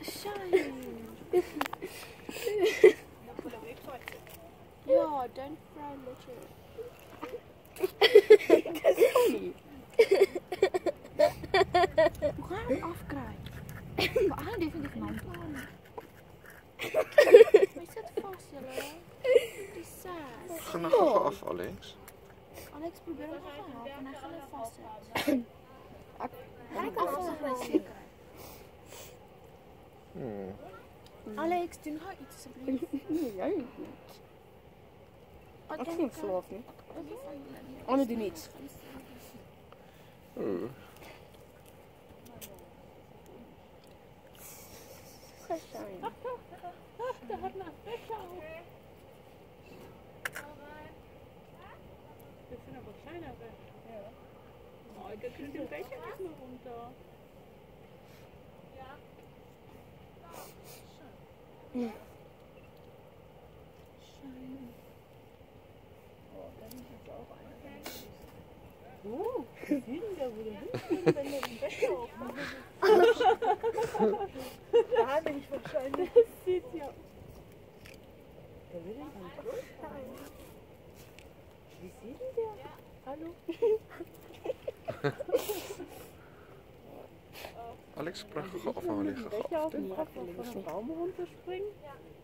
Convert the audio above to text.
Shine. Ja, don't fry little. Dat is funny. Hoe ga je het afkrijgen? Maar hij definitief mijn plan. Maar je zit vast, jullie. Die saus. Ga nou gauw af, Alex. Alex, probeer hem te helpen en hij gaat hem vastzetten. Hij kan vastzetten, zeker. Alex, doe nou iets alsjeblieft. Nee, jij niet. Ik vind het verlof niet. Anne doet niets. Shine. Dat had nou speciaal. Ik vind het wel fijn weg. Ja. Oh, ik heb een beetje nog rond. Ja. Oeh, zie je dat we ben je een beetje op. Daar bin ich wahrscheinlich. Das sieht ja. Der will nicht gut. Wie sieht denn der? Hallo? Alex, sprach gauw af en liggen. Becher auf den Kopf und von einem Baum runterspringen?